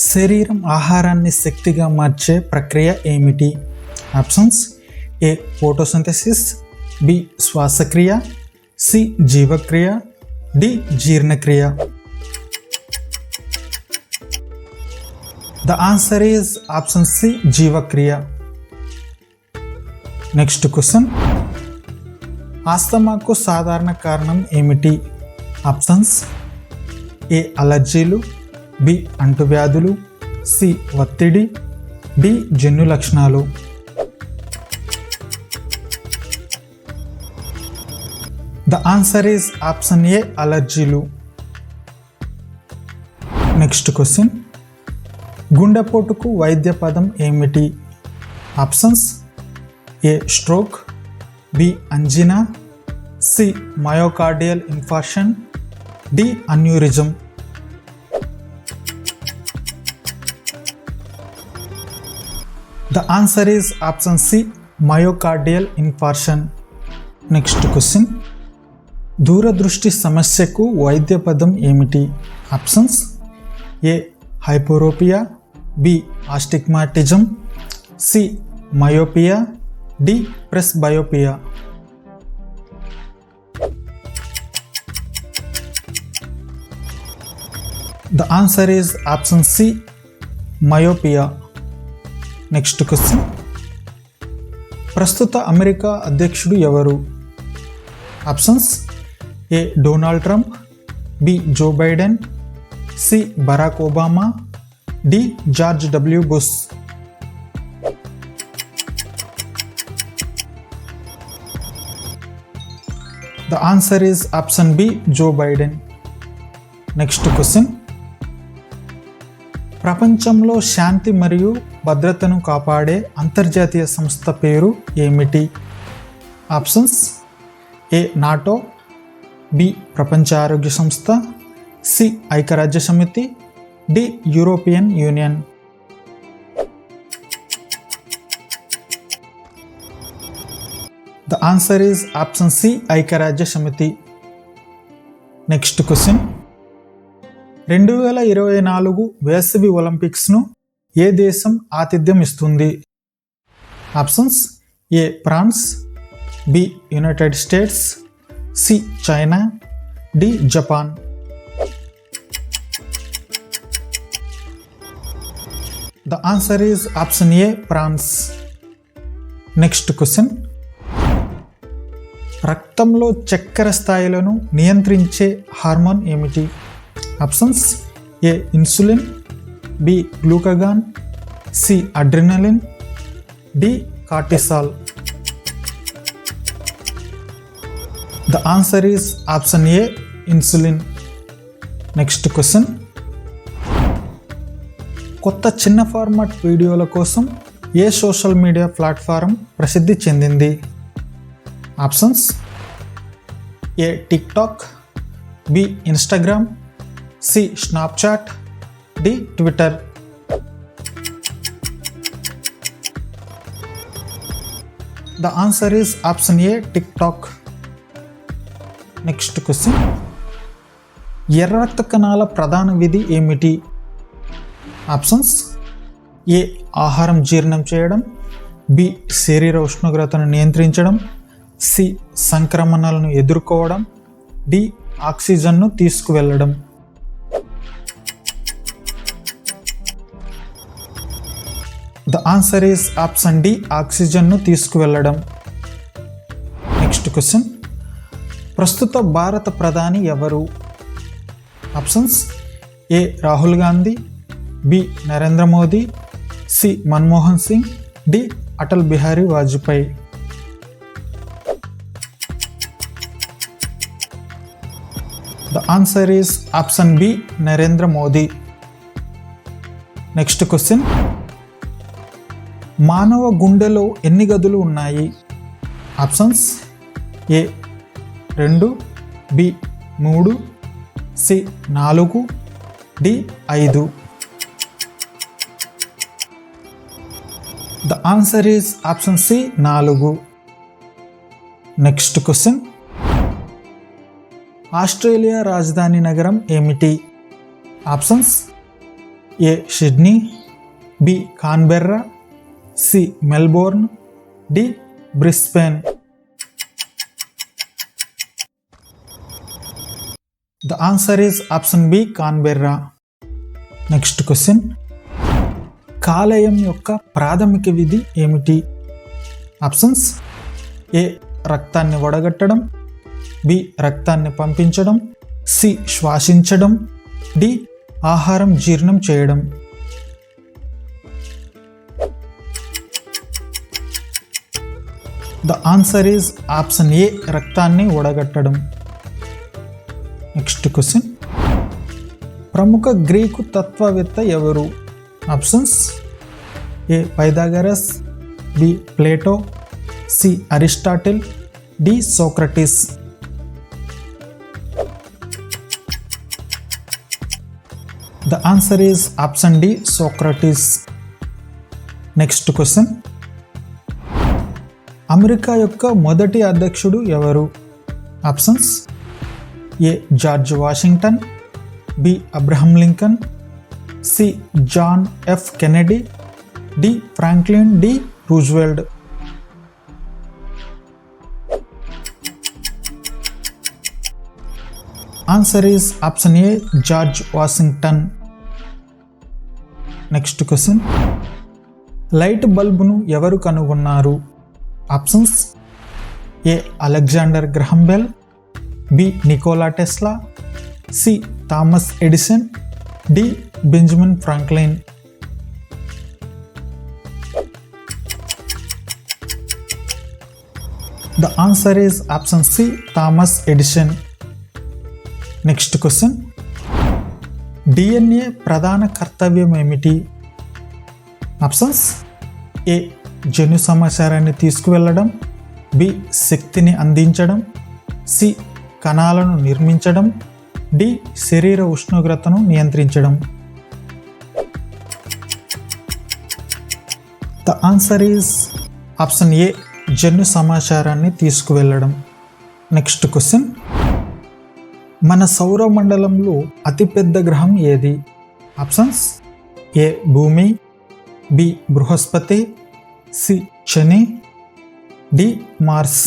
శరీరం ఆహారాన్ని శక్తిగా మార్చే ప్రక్రియ ఏమిటి? ఆప్షన్స్: ఏ ఫోటోసింథసిస్, బి శ్వాసక్రియ, సి జీవక్రియ, డి జీర్ణక్రియ. The answer is option C జీవక్రియ. నెక్స్ట్ క్వశ్చన్: ఆస్తమాకు సాధారణ కారణం ఏమిటి? ఆప్షన్స్: ఏ అలర్జీలు, బి అంటువ్యాధులు, సి ఒత్తిడి, డి జన్యు లక్షణాలు. The answer is option A అలర్జీలు. నెక్స్ట్ క్వశ్చన్: గుండెపోటుకు వైద్య పదం ఏమిటి? Options: A stroke, B angina, C myocardial infarction, D aneurysm. The answer is option C myocardial infarction. Next question: దూరదృష్టి సమస్యకు వైద్య పదం ఏమిటి? Options: A hyperopia, B astigmatism, C myopia, D presbyopia. The answer is option C myopia. Next question: ప్రస్తుత America అధ్యక్షుడు ఎవరు? Options: A Donald Trump, B Joe Biden, C Barack Obama, D George W Bush. The answer is option B Joe Biden. Next question: ప్రపంచంలో శాంతి మరియు భద్రతను కాపాడే అంతర్జాతీయ సంస్థ పేరు ఏమిటి? ఆప్షన్స్: ఏ నాటో, బి ప్రపంచ ఆరోగ్య సంస్థ, సి ఐక్యరాజ్య సమితి, D European Union. The answer is option C ఐక్యరాజ్య సమితి. నెక్స్ట్ క్వశ్చన్: 2024 వేసవి ఒలింపిక్స్ను ఏ దేశం ఆతిథ్యం ఇస్తుంది? Options: A France, B United States, C China, D Japan. The answer is option A France. Next question: రక్తంలో చక్కెర స్థాయిలను నియంత్రించే హార్మోన్ ఏమిటి? Options: A insulin, B glucagon, C adrenaline, D cortisol. The answer is option A insulin. Next question: కొత్త చిన్న format వీడియోల కోసం ఏ social media platform ప్రసిద్ధి చెందింది? Options: A TikTok, B Instagram, C Snapchat, D Twitter. The answer is option A TikTok. Next question: ఎర్ర రక్త కణాల ప్రధాన విధి ఏమిటి? ఆప్షన్స్: ఏ ఆహారం జీర్ణం చేయడం, బి శరీర ఉష్ణోగ్రతను నియంత్రించడం, సి సంక్రమణలను ఎదుర్కోవడం, డి ఆక్సిజన్ను తీసుకువెళ్ళడం. The answer is option D ఆక్సిజన్ను తీసుకువెళ్ళడం. నెక్స్ట్ క్వశ్చన్: ప్రస్తుత భారత ప్రధాని ఎవరు? Options: A Rahul Gandhi, B Narendra Modi, C Manmohan Singh, D Atal Bihari Vajpayee. The answer is option B Narendra Modi. Next question: మానవ గుండెలో ఎన్ని గదులు ఉన్నాయి? Options: A 2, B 3, C 4, D 5. The answer is option C 4. Next question: Australia రాజధాని నగరం ఏమిటి? Options: A Sydney, B Canberra, C Melbourne, D Brisbane. The answer is option B Canberra. Next question, కాలేయం యొక్క ప్రాథమిక విధి ఏమిటి? ఆప్షన్స్: ఏ రక్తాన్ని వడగట్టడం, B రక్తాన్ని పంపించడం, సి శ్వాసించడం, డి ఆహారం జీర్ణం చేయడం. The answer is option A రక్తాన్ని వడగట్టడం. నెక్స్ట్ క్వశ్చన్, ప్రముఖ గ్రీకు తత్వవేత్త ఎవరు? Options: A Pythagoras, B Plato, C Aristotle, D Socrates. The answer is option D Socrates. Next question, America యొక్క మొదటి అధ్యక్షుడు ఎవరు? Options: A George Washington, B Abraham Lincoln, C John F Kennedy, D Franklin D Roosevelt. Answer is option A George Washington. Next question, light బల్బును ఎవరు కనుగొన్నారు? Options: A Alexander Graham Bell, B Nikola Tesla, C Thomas Edison, D Benjamin Franklin. The answer is option C Thomas Edison. Next question, DNA ప్రధాన కర్తవ్యం ఏమిటి? Options: ఏ జన్యు సమాచారాన్ని తీసుకువెళ్ళడం, B శక్తిని అందించడం, సి కణాలను నిర్మించడం, డి శరీర ఉష్ణోగ్రతను నియంత్రించడం. ద ఆన్సర్ ఈజ్ ఆప్షన్ ఏ జన్యు సమాచారాన్ని తీసుకువెళ్ళడం. నెక్స్ట్ క్వశ్చన్, మన సౌరమండలంలో అతిపెద్ద గ్రహం ఏది? ఆప్షన్స్: ఏ భూమి, బి బృహస్పతి, సి శని, D Mars.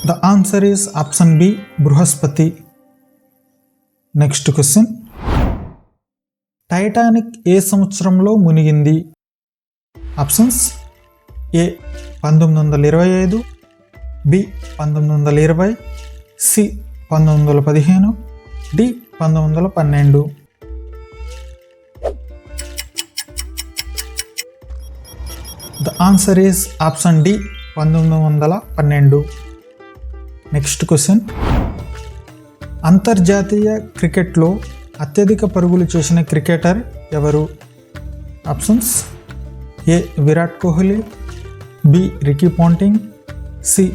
The answer is option B బృహస్పతి. నెక్స్ట్ క్వశ్చన్, టైటానిక్ ఏ సంవత్సరంలో మునిగింది? Options: A 1925, B 1920, C 1915, D 1912. The answer is option D 1912. Next question, అంతర్జాతీయ క్రికెట్లో అత్యధిక పరుగులు చేసిన క్రికెటర్ ఎవరు? Options: A Virat Kohli, B Ricky Ponting, C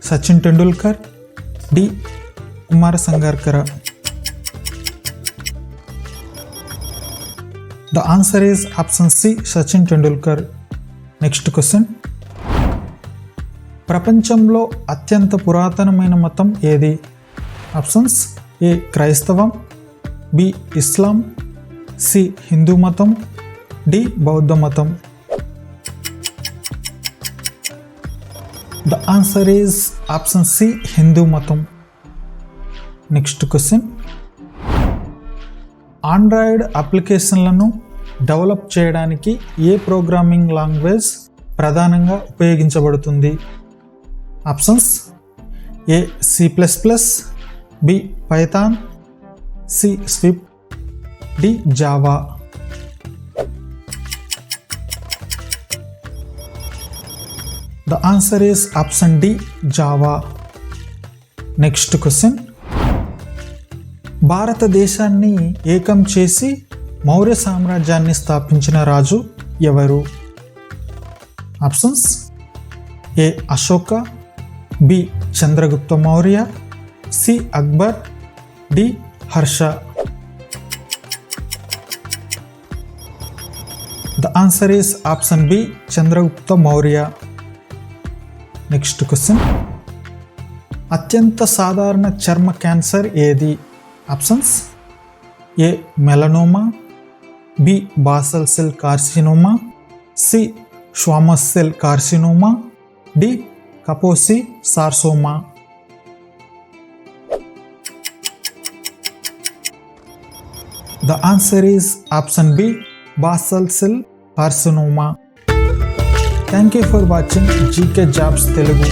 Sachin Tendulkar, D Kumar Sangakkara. The answer is option C Sachin Tendulkar. Next question, ప్రపంచంలో అత్యంత పురాతనమైన మతం ఏది? ఆప్షన్స్: ఏ క్రైస్తవం, బి ఇస్లాం, సి హిందూ మతం, డి బౌద్ధ మతం. The answer is option C Hindu మతం. నెక్స్ట్ క్వశ్చన్, ఆండ్రాయిడ్ అప్లికేషన్లను డెవలప్ చేయడానికి ఏ ప్రోగ్రామింగ్ లాంగ్వేజ్ ప్రధానంగా ఉపయోగించబడుతుంది? Options: A C++, B Python, C Swift, D Java. The answer is option D Java. Next question, భారతదేశాన్ని ఏకం చేసి మౌర్య సామ్రాజ్యాన్ని స్థాపించిన రాజు ఎవరు? Options: A Ashoka, B Chandragupta Maurya, C Akbar, D Harsha. The answer is option B Chandragupta Maurya. Next question, అత్యంత సాధారణ చర్మ క్యాన్సర్ ఏది? Options A melanoma, B basal cell carcinoma, C squamous cell carcinoma, D Kaposi sarcoma. The answer is option B, basal cell carcinoma. Thank you for watching GK Jobs Telugu.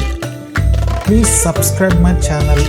Please subscribe my channel.